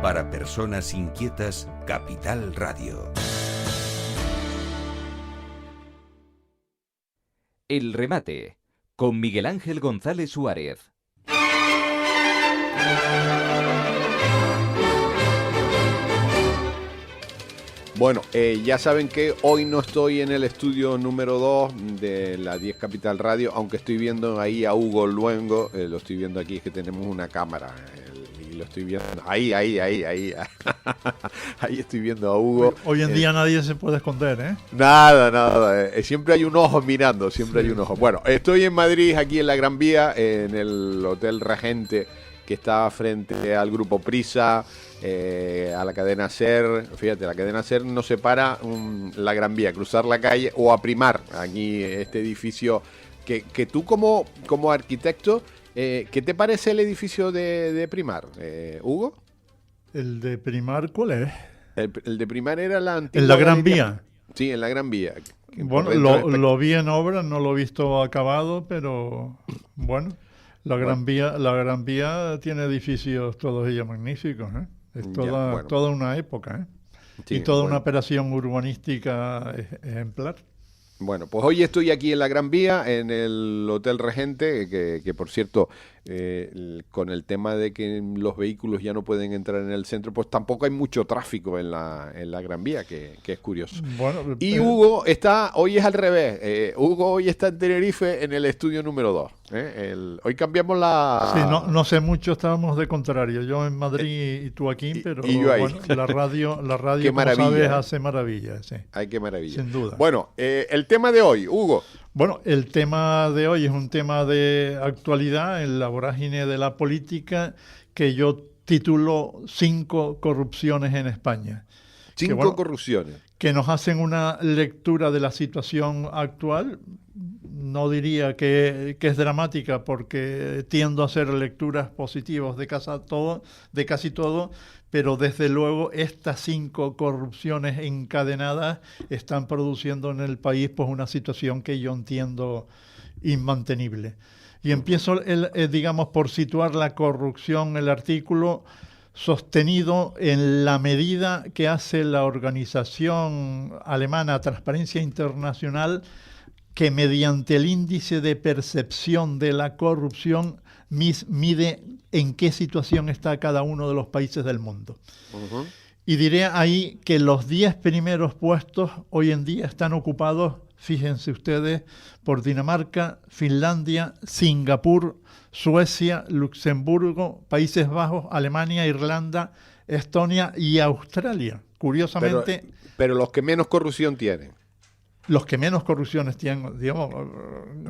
Para personas inquietas, Capital Radio. El remate, con Miguel Ángel González Suárez. Bueno, ya saben que hoy no estoy en el estudio número 2 de la 10 Capital Radio, aunque estoy viendo ahí a Hugo Luengo, lo estoy viendo aquí, es que tenemos una cámara, y lo estoy viendo, ahí, ahí estoy viendo a Hugo. Hoy en día nadie se puede esconder, ¿eh? Nada, siempre hay un ojo mirando, siempre hay un ojo. Bueno, estoy en Madrid, aquí en la Gran Vía, en el Hotel Regente, que está frente al Grupo Prisa, a la cadena SER. Fíjate, la cadena SER nos separa la Gran Vía, cruzar la calle o a Primar, aquí este edificio que tú como arquitecto, ¿qué te parece el edificio de Primar, Hugo? ¿El de Primar cuál es? El de Primar era la antigua... ¿En la Gran Vía? Sí, en la Gran Vía. Bueno, lo vi en obra, no lo he visto acabado, pero bueno... La Gran Vía tiene edificios todos ellos magníficos, ¿eh? Es toda una época, ¿eh? Sí, y toda una operación urbanística ejemplar. Bueno, pues hoy estoy aquí en la Gran Vía, en el Hotel Regente, que por cierto, con el tema de que los vehículos ya no pueden entrar en el centro, pues tampoco hay mucho tráfico en la Gran Vía, que es curioso. Bueno, y Hugo hoy es al revés. Hugo hoy está en Tenerife en el estudio número 2. Hoy cambiamos la... Sí, no sé mucho, estábamos de contrario. Yo en Madrid y tú aquí, pero y yo ahí. Bueno, la radio qué como maravilla, sabes, hace maravillas. Sí. Ay, qué maravilla. Sin duda. Bueno, el tema de hoy, Hugo. Bueno, el tema de hoy es un tema de actualidad en la vorágine de la política que yo titulo 5 corrupciones en España. 5 corrupciones. Que nos hacen una lectura de la situación actual. No diría que es dramática porque tiendo a hacer lecturas positivas de casi todo, pero desde luego estas 5 corrupciones encadenadas están produciendo en el país pues una situación que yo entiendo inmantenible. Y empiezo, digamos, por situar la corrupción, el artículo sostenido en la medida que hace la organización alemana Transparencia Internacional, que mediante el índice de percepción de la corrupción mide en qué situación está cada uno de los países del mundo. Uh-huh. Y diré ahí que los 10 primeros puestos hoy en día están ocupados, fíjense ustedes, por Dinamarca, Finlandia, Singapur, Suecia, Luxemburgo, Países Bajos, Alemania, Irlanda, Estonia y Australia. Curiosamente... Pero los que menos corrupción tienen. Los que menos corrupciones tienen, digamos,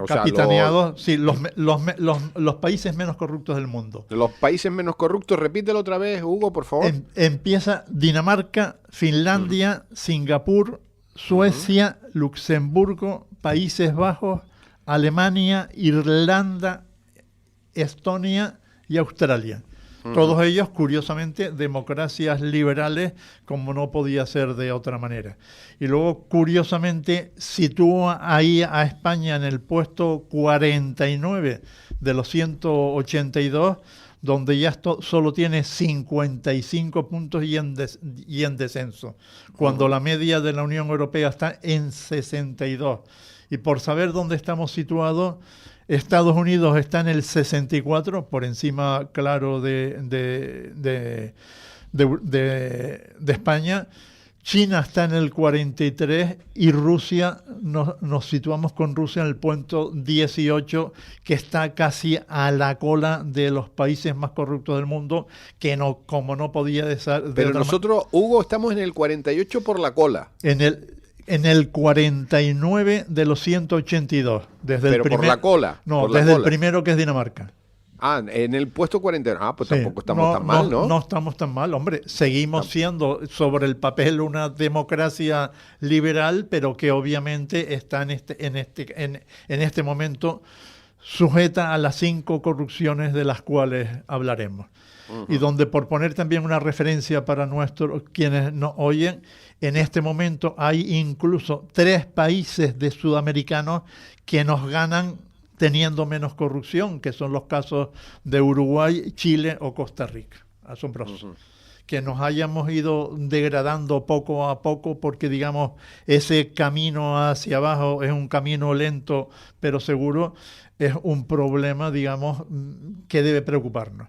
capitaneados, sí, los países menos corruptos del mundo. Los países menos corruptos, repítelo otra vez, Hugo, por favor. Empieza Dinamarca, Finlandia, Singapur, Suecia, Luxemburgo, Países Bajos, Alemania, Irlanda, Estonia y Australia. Todos ellos, curiosamente, democracias liberales, como no podía ser de otra manera. Y luego, curiosamente, sitúa ahí a España en el puesto 49 de los 182, donde ya solo tiene 55 puntos y en descenso, cuando la media de la Unión Europea está en 62. Y por saber dónde estamos situados, Estados Unidos está en el 64, por encima, claro, de España. China está en el 43 y Rusia, nos situamos con Rusia en el punto 18, que está casi a la cola de los países más corruptos del mundo, que no, como no podía ser... Pero nosotros, Hugo, estamos en el 48 por la cola. En el 49 de los 182. Pero por la cola. No, desde el primero, que es Dinamarca. En el puesto 40. Pues sí, tampoco estamos tan mal, ¿no? No estamos tan mal, hombre. Seguimos siendo sobre el papel una democracia liberal, pero que obviamente está en este momento sujeta a las 5 corrupciones de las cuales hablaremos. Uh-huh. Y donde, por poner también una referencia para quienes nos oyen, en este momento hay incluso 3 países de sudamericanos que nos ganan teniendo menos corrupción, que son los casos de Uruguay, Chile o Costa Rica. Asombroso. Uh-huh. que nos hayamos ido degradando poco a poco, porque digamos ese camino hacia abajo es un camino lento pero seguro, es un problema, digamos, que debe preocuparnos.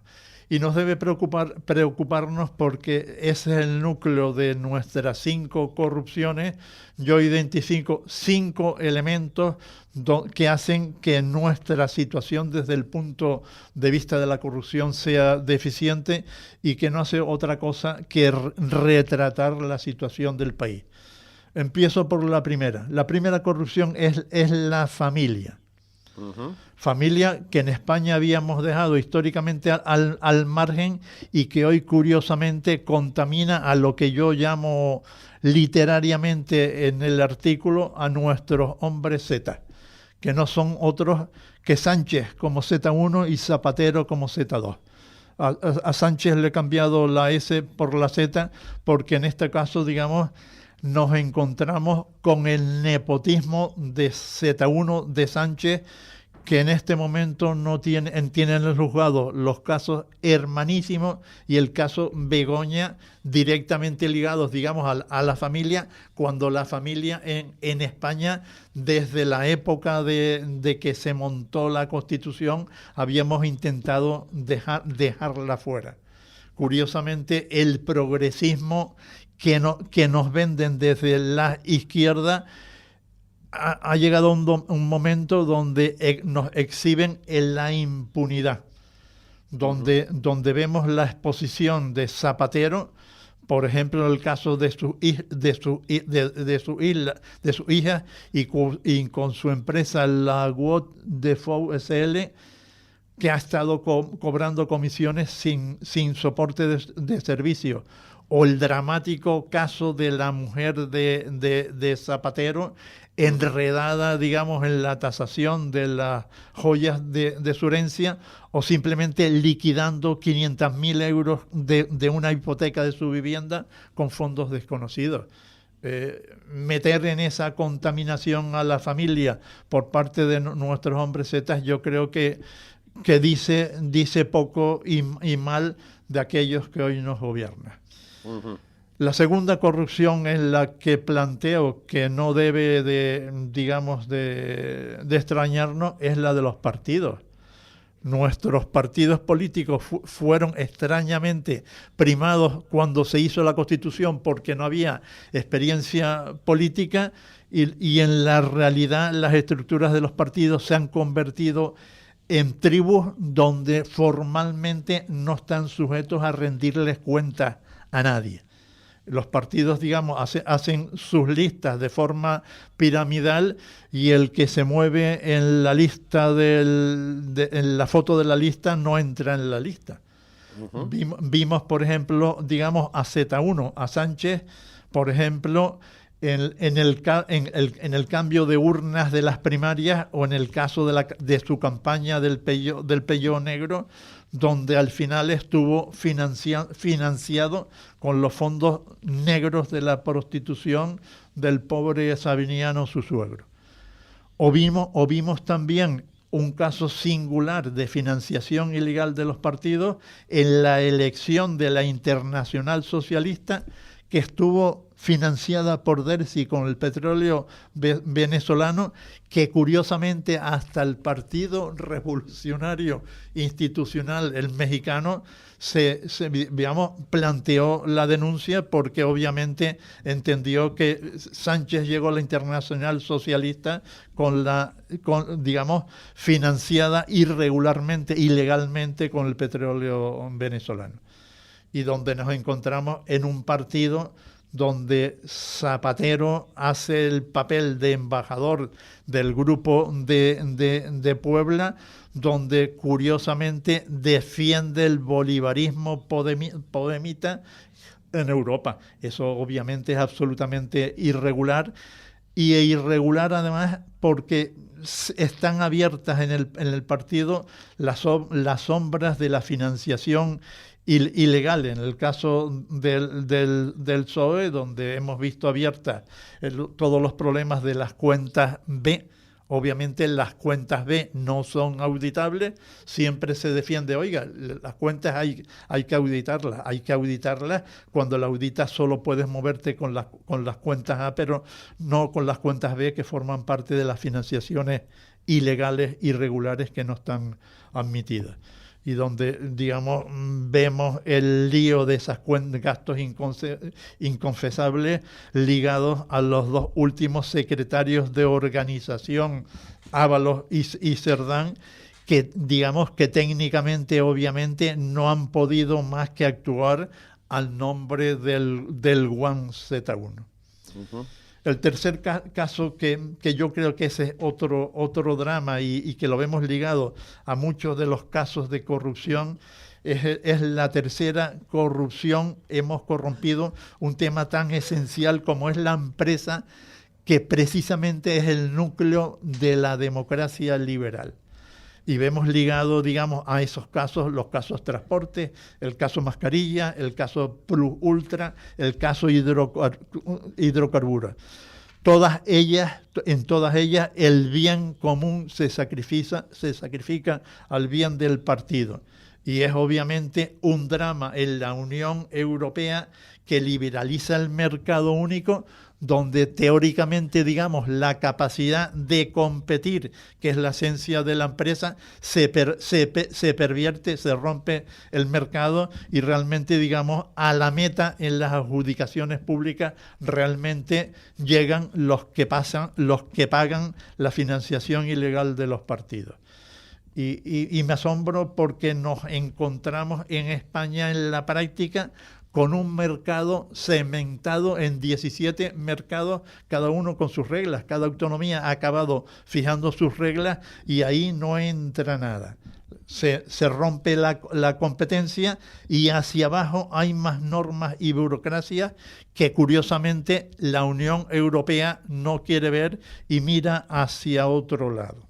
Y nos debe preocuparnos porque ese es el núcleo de nuestras 5 corrupciones. Yo identifico 5 elementos que hacen que nuestra situación desde el punto de vista de la corrupción sea deficiente y que no hace otra cosa que retratar la situación del país. Empiezo por la primera. La primera corrupción es la familia. Uh-huh. Familia que en España habíamos dejado históricamente al margen y que hoy curiosamente contamina a lo que yo llamo literariamente en el artículo a nuestros hombres Z, que no son otros que Sánchez como Z1 y Zapatero como Z2. A Sánchez le he cambiado la S por la Z porque en este caso, digamos, nos encontramos con el nepotismo de Z1 de Sánchez, que en este momento no tienen en el juzgado los casos Hermanísimo y el caso Begoña, directamente ligados, digamos, a la familia, cuando la familia en España, desde la época de que se montó la Constitución, habíamos intentado dejarla fuera. Curiosamente, el progresismo que nos venden desde la izquierda ha llegado un momento donde nos exhiben en la impunidad, donde vemos la exposición de Zapatero, por ejemplo, el caso de su hija y con su empresa, la Wood Defoe SL, que ha estado cobrando comisiones sin soporte de servicio. O el dramático caso de la mujer de Zapatero, enredada, digamos, en la tasación de las joyas de su herencia, o simplemente liquidando 500.000 euros de una hipoteca de su vivienda con fondos desconocidos. Meter en esa contaminación a la familia por parte de nuestros hombres zetas, yo creo que dice poco y mal de aquellos que hoy nos gobiernan. Uh-huh. La segunda corrupción es la que planteo, que no debe de extrañarnos, es la de los partidos. Nuestros partidos políticos fueron extrañamente primados cuando se hizo la Constitución porque no había experiencia política y en la realidad las estructuras de los partidos se han convertido en tribus donde formalmente no están sujetos a rendirles cuentas a nadie. Los partidos, digamos, hacen sus listas de forma piramidal y el que se mueve en la lista en la foto de la lista no entra en la lista. Uh-huh. Vimos, por ejemplo, digamos, a Z1, a Sánchez, por ejemplo, en el cambio de urnas de las primarias o en el caso de su campaña del Pelló Negro, donde al final estuvo financiado con los fondos negros de la prostitución del pobre Sabiniano, su suegro. O vimos también un caso singular de financiación ilegal de los partidos en la elección de la Internacional Socialista, que estuvo financiada por Dersi con el petróleo venezolano, que curiosamente hasta el Partido Revolucionario Institucional, el mexicano, planteó la denuncia porque obviamente entendió que Sánchez llegó a la Internacional Socialista financiada irregularmente, ilegalmente con el petróleo venezolano. Y donde nos encontramos en un partido donde Zapatero hace el papel de embajador del grupo de Puebla, donde curiosamente defiende el bolivarismo podemita en Europa. Eso obviamente es absolutamente irregular, y irregular además porque están abiertas en el partido las sombras de la financiación ilegal. En el caso del PSOE, donde hemos visto abiertas todos los problemas de las cuentas B, obviamente las cuentas B no son auditables, siempre se defiende, oiga, las cuentas hay que auditarlas, cuando la auditas solo puedes moverte con las cuentas A, pero no con las cuentas B que forman parte de las financiaciones ilegales, irregulares que no están admitidas. Y donde, digamos, vemos el lío de esas gastos inconfesables ligados a los dos últimos secretarios de organización, Ábalos y Cerdán, que digamos que técnicamente, obviamente, no han podido más que actuar al nombre del One Z1. Uh-huh. El tercer caso que yo creo que ese es otro drama y que lo vemos ligado a muchos de los casos de corrupción es la tercera corrupción. Hemos corrompido un tema tan esencial como es la empresa, que precisamente es el núcleo de la democracia liberal. Y vemos ligado, digamos, a esos casos, los casos transporte, el caso mascarilla, el caso Plus Ultra, el caso hidrocarburos. En todas ellas el bien común se sacrifica al bien del partido. Y es obviamente un drama en la Unión Europea que liberaliza el mercado único, donde teóricamente, digamos, la capacidad de competir, que es la esencia de la empresa, se pervierte, se rompe el mercado y realmente, digamos, a la meta en las adjudicaciones públicas realmente llegan los que pagan la financiación ilegal de los partidos. Y me asombro porque nos encontramos en España en la práctica con un mercado segmentado en 17 mercados, cada uno con sus reglas. Cada autonomía ha acabado fijando sus reglas y ahí no entra nada. Se rompe la competencia y hacia abajo hay más normas y burocracia que curiosamente la Unión Europea no quiere ver y mira hacia otro lado.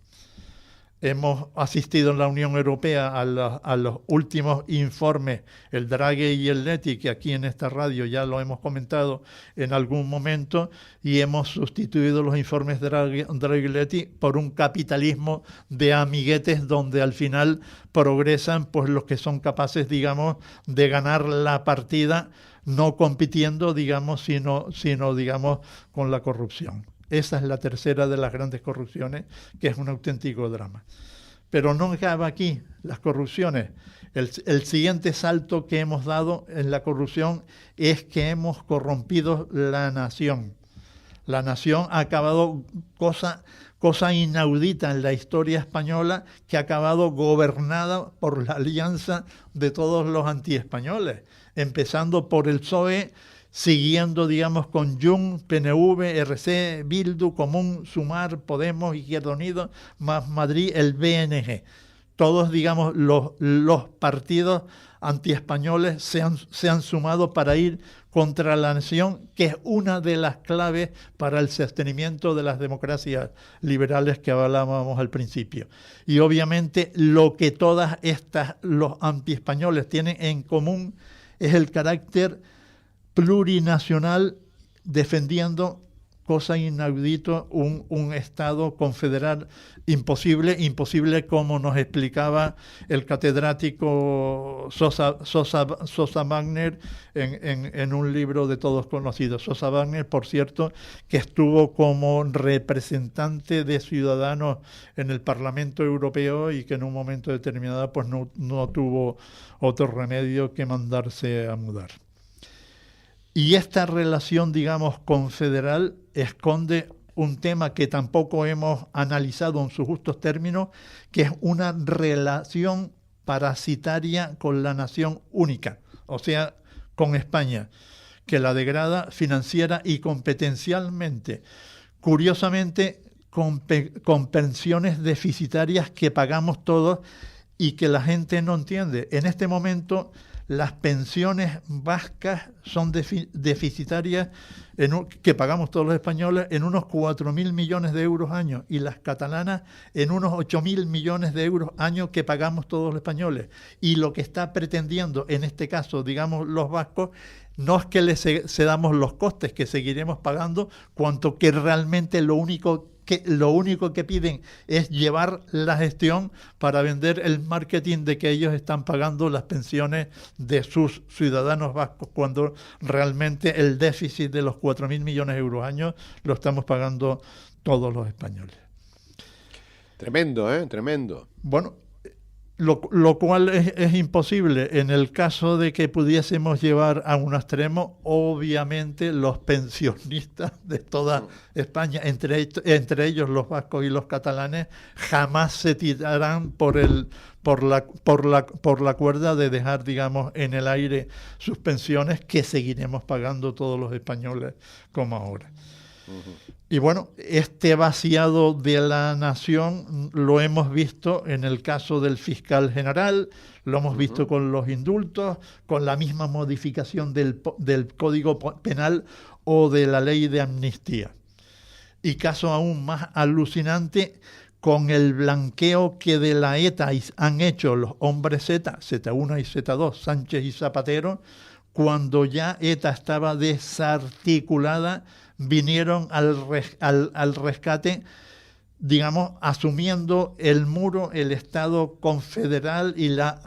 Hemos asistido en la Unión Europea a los últimos informes, el Draghi y el Leti, que aquí en esta radio ya lo hemos comentado en algún momento, y hemos sustituido los informes Draghi y Leti por un capitalismo de amiguetes donde al final progresan pues los que son capaces, digamos, de ganar la partida, no compitiendo, digamos, sino digamos, con la corrupción. Esa es la tercera de las grandes corrupciones, que es un auténtico drama. Pero no acaba aquí las corrupciones. El siguiente salto que hemos dado en la corrupción es que hemos corrompido la nación. La nación ha acabado, cosa inaudita en la historia española, que ha acabado gobernada por la alianza de todos los antiespañoles, empezando por el PSOE, siguiendo, digamos, con Junts, PNV, RC, Bildu, Común, Sumar, Podemos, Izquierda Unida, más Madrid, el BNG. Todos, digamos, los partidos antiespañoles se han sumado para ir contra la nación, que es una de las claves para el sostenimiento de las democracias liberales que hablábamos al principio. Y obviamente lo que todas los antiespañoles tienen en común es el carácter plurinacional, defendiendo, cosa inaudito, un Estado confederal imposible como nos explicaba el catedrático Sosa Wagner en un libro de todos conocidos. Sosa Wagner, por cierto, que estuvo como representante de Ciudadanos en el Parlamento Europeo y que en un momento determinado pues no tuvo otro remedio que mandarse a mudar. Y esta relación, digamos, confederal esconde un tema que tampoco hemos analizado en sus justos términos, que es una relación parasitaria con la nación única, o sea, con España, que la degrada financiera y competencialmente. Curiosamente, con pensiones deficitarias que pagamos todos y que la gente no entiende. En este momento, las pensiones vascas son deficitarias, que pagamos todos los españoles, en unos 4.000 millones de euros año, y las catalanas en unos 8.000 millones de euros año que pagamos todos los españoles. Y lo que está pretendiendo, en este caso, digamos, los vascos, no es que les cedamos los costes que seguiremos pagando, cuanto que realmente lo único lo único que piden es llevar la gestión para vender el marketing de que ellos están pagando las pensiones de sus ciudadanos vascos, cuando realmente el déficit de los 4.000 millones de euros año lo estamos pagando todos los españoles. Tremendo, tremendo. Bueno, lo cual es imposible. En el caso de que pudiésemos llevar a un extremo, obviamente los pensionistas de toda España, entre ellos los vascos y los catalanes, jamás se tirarán por la cuerda de dejar, digamos, en el aire sus pensiones, que seguiremos pagando todos los españoles como ahora. Y bueno, este vaciado de la nación lo hemos visto en el caso del fiscal general, lo hemos visto con los indultos, con la misma modificación del Código Penal o de la ley de amnistía. Y caso aún más alucinante, con el blanqueo que de la ETA han hecho los hombres Z, Z1 y Z2, Sánchez y Zapatero, cuando ya ETA estaba desarticulada, vinieron al rescate, digamos, asumiendo el muro, el Estado confederal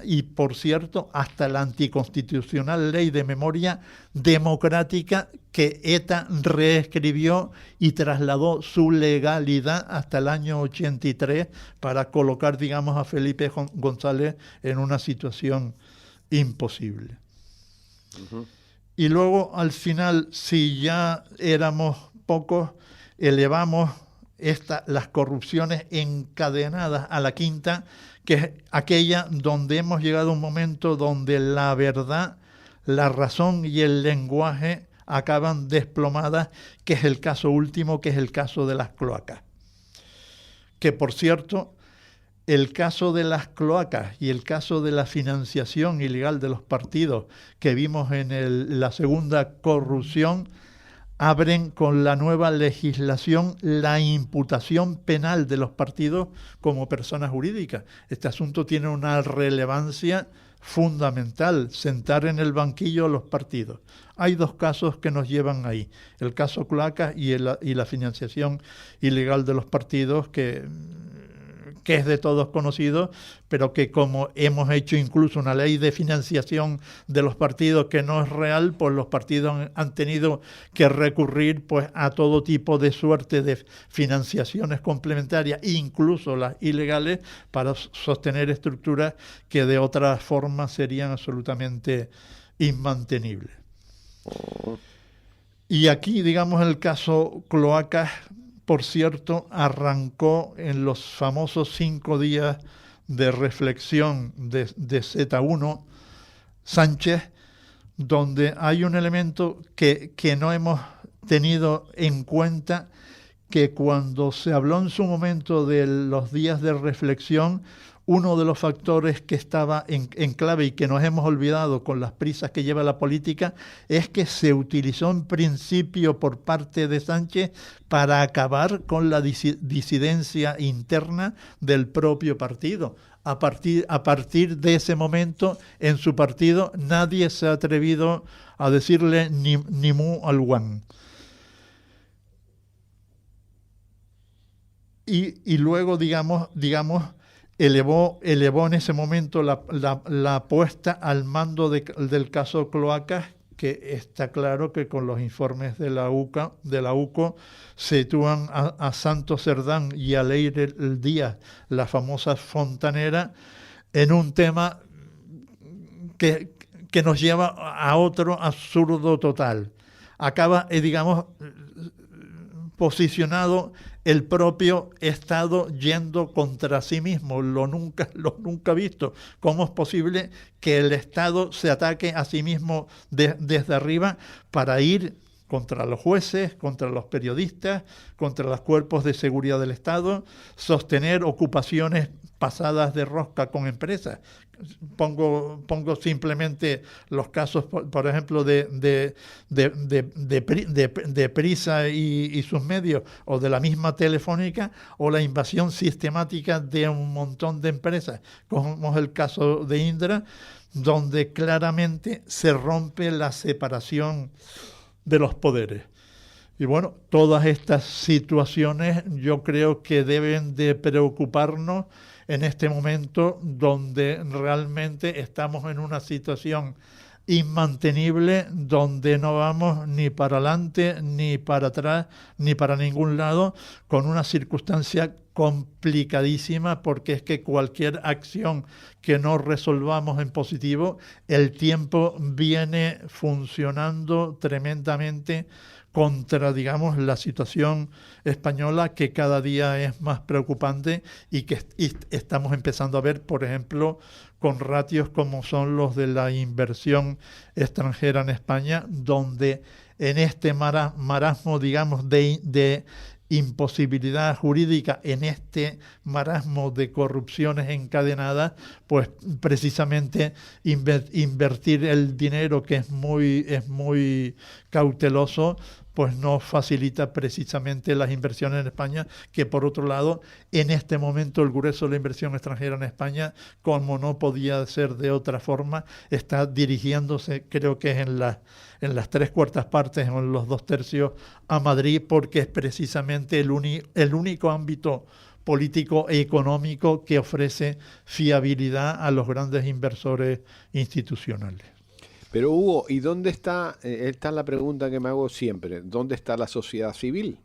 y por cierto, hasta la anticonstitucional ley de memoria democrática que ETA reescribió y trasladó su legalidad hasta el año 83 para colocar, digamos, a Felipe González en una situación imposible. Y luego, al final, si ya éramos pocos, elevamos las corrupciones encadenadas a la quinta, que es aquella donde hemos llegado a un momento donde la verdad, la razón y el lenguaje acaban desplomadas, que es el caso último, que es el caso de las cloacas. Que, por cierto, el caso de las cloacas y el caso de la financiación ilegal de los partidos que vimos en la segunda corrupción abren con la nueva legislación la imputación penal de los partidos como personas jurídicas. Este asunto tiene una relevancia fundamental, sentar en el banquillo a los partidos. Hay dos casos que nos llevan ahí, el caso cloacas y la financiación ilegal de los partidos, que es de todos conocido, pero que como hemos hecho incluso una ley de financiación de los partidos que no es real, pues los partidos han tenido que recurrir pues a todo tipo de suerte de financiaciones complementarias, incluso las ilegales, para sostener estructuras que de otra forma serían absolutamente inmantenibles. Y aquí, digamos, el caso cloacas, por cierto, arrancó en los famosos 5 días de reflexión de Z1 Sánchez, donde hay un elemento que no hemos tenido en cuenta, que cuando se habló en su momento de los días de reflexión, uno de los factores que estaba en clave y que nos hemos olvidado con las prisas que lleva la política es que se utilizó en principio por parte de Sánchez para acabar con la disidencia interna del propio partido. A partir de ese momento, en su partido, nadie se ha atrevido a decirle ni mu al guan. Y luego, digamos, elevó en ese momento la apuesta al mando del caso cloacas, que está claro que con los informes de la UCO sitúan a Santos Cerdán y a Leire Díaz, la famosa fontanera, en un tema que nos lleva a otro absurdo total. Acaba, digamos, posicionado el propio Estado yendo contra sí mismo, lo nunca visto. ¿Cómo es posible que el Estado se ataque a sí mismo desde arriba para ir contra los jueces, contra los periodistas, contra los cuerpos de seguridad del Estado, sostener ocupaciones pasadas de rosca con empresas? Pongo simplemente los casos, por ejemplo, de Prisa y sus medios, o de la misma Telefónica, o la invasión sistemática de un montón de empresas, como es el caso de Indra, donde claramente se rompe la separación de los poderes. Y bueno, todas estas situaciones yo creo que deben de preocuparnos en este momento donde realmente estamos en una situación inmantenible, donde no vamos ni para adelante, ni para atrás, ni para ningún lado, con una circunstancia complicadísima, porque es que cualquier acción que no resolvamos en positivo, el tiempo viene funcionando tremendamente contra, digamos, la situación española, que cada día es más preocupante y que estamos empezando a ver, por ejemplo, con ratios como son los de la inversión extranjera en España, donde en este marasmo, digamos, de imposibilidad jurídica, en este marasmo de corrupciones encadenadas, pues precisamente invertir el dinero, que es muy cauteloso, pues no facilita precisamente las inversiones en España, que por otro lado, en este momento el grueso de la inversión extranjera en España, como no podía ser de otra forma, está dirigiéndose, creo que es en las 3/4 partes o en los 2/3 a Madrid, porque es precisamente el único ámbito político e económico que ofrece fiabilidad a los grandes inversores institucionales. Pero Hugo, ¿y dónde está? Esta es la pregunta que me hago siempre. ¿Dónde está la sociedad civil?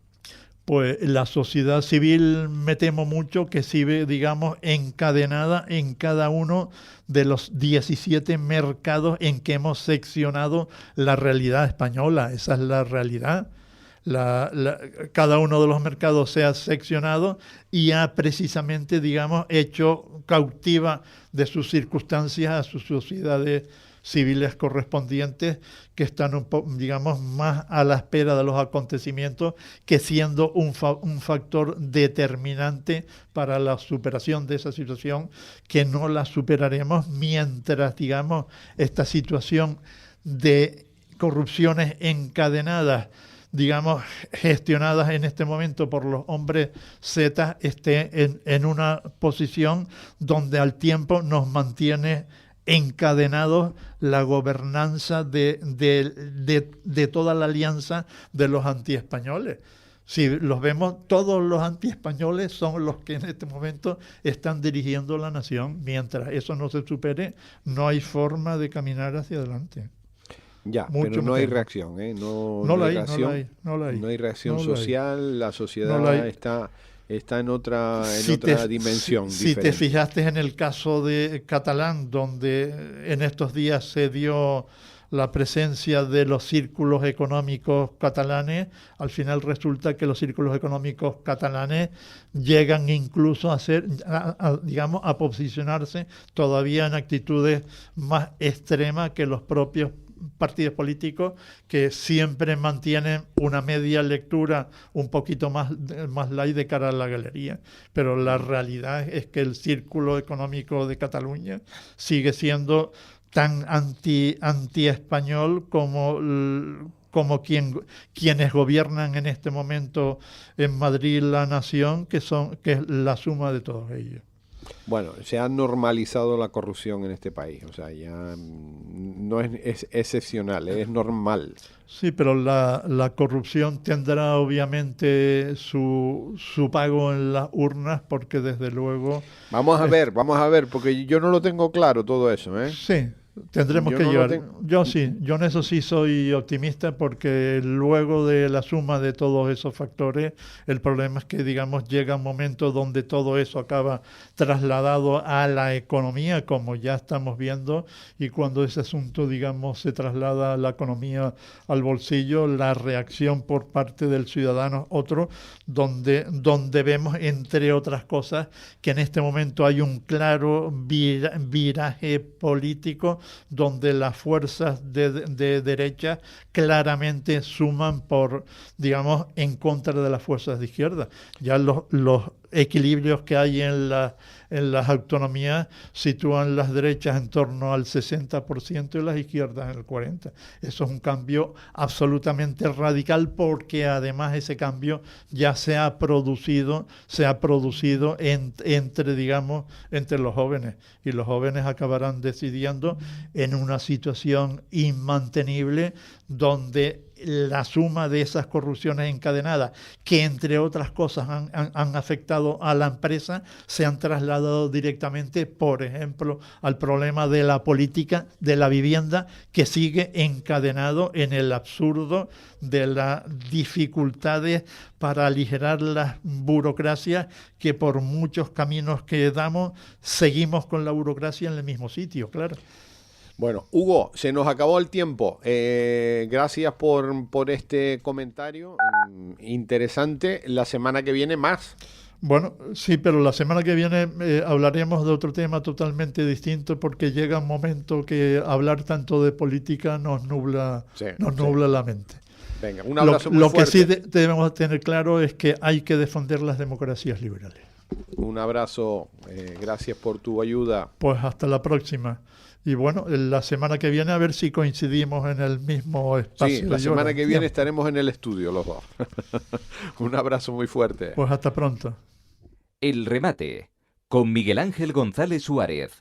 Pues la sociedad civil, me temo mucho que sigue, digamos, encadenada en cada uno de los 17 mercados en que hemos seccionado la realidad española. Esa es la realidad. Cada uno de los mercados se ha seccionado y ha precisamente, digamos, hecho cautiva de sus circunstancias a sus sociedades civiles correspondientes, que están digamos, más a la espera de los acontecimientos que siendo un factor determinante para la superación de esa situación, que no la superaremos mientras, digamos, esta situación de corrupciones encadenadas, digamos, gestionadas en este momento por los hombres Z, esté en una posición donde al tiempo nos mantiene encadenados la gobernanza de toda la alianza de los antiespañoles. Si los vemos, todos los antiespañoles son los que en este momento están dirigiendo la nación. Mientras eso no se supere, no hay forma de caminar hacia adelante. Ya, pero no hay reacción, ¿eh? No hay reacción. No hay reacción social, la sociedad está en otra dimensión. Si te fijaste en el caso de Catalán, donde en estos días se dio la presencia de los círculos económicos catalanes, al final resulta que los círculos económicos catalanes llegan incluso a posicionarse todavía en actitudes más extremas que los propios partidos políticos, que siempre mantienen una media lectura un poquito más light de cara a la galería. Pero la realidad es que el círculo económico de Cataluña sigue siendo tan anti-español como quienes gobiernan en este momento en Madrid la nación, que es la suma de todos ellos. Bueno, se ha normalizado la corrupción en este país, o sea, ya no es excepcional, es normal. Sí, pero la corrupción tendrá obviamente su pago en las urnas, porque desde luego... Vamos a ver, porque yo no lo tengo claro todo eso, ¿eh? Sí. Tendremos que llevar. Yo en eso sí soy optimista, porque luego de la suma de todos esos factores, el problema es que, digamos, llega un momento donde todo eso acaba trasladado a la economía, como ya estamos viendo, y cuando ese asunto, digamos, se traslada a la economía, al bolsillo, la reacción por parte del ciudadano otro, donde vemos, entre otras cosas, que en este momento hay un claro viraje político, donde las fuerzas de derecha claramente suman digamos, en contra de las fuerzas de izquierda. Ya los equilibrios que hay en las autonomías sitúan las derechas en torno al 60% y las izquierdas en el 40%. Eso es un cambio absolutamente radical, porque además ese cambio ya se ha producido entre los jóvenes, y los jóvenes acabarán decidiendo en una situación inmantenible donde la suma de esas corrupciones encadenadas, que entre otras cosas han afectado a la empresa, se han trasladado directamente, por ejemplo, al problema de la política de la vivienda, que sigue encadenado en el absurdo de las dificultades para aligerar las burocracias, que por muchos caminos que damos seguimos con la burocracia en el mismo sitio, claro. Bueno, Hugo, se nos acabó el tiempo. Gracias por este comentario interesante. La semana que viene más. Bueno, sí, pero la semana que viene hablaremos de otro tema totalmente distinto, porque llega un momento que hablar tanto de política nos nubla la mente. Venga, un abrazo muy fuerte. Lo que sí debemos tener claro es que hay que defender las democracias liberales. Un abrazo, gracias por tu ayuda. Pues hasta la próxima. Y bueno, la semana que viene a ver si coincidimos en el mismo espacio. Sí, la semana que viene estaremos en el estudio los dos. Un abrazo muy fuerte. Pues hasta pronto. El remate con Miguel Ángel González Suárez.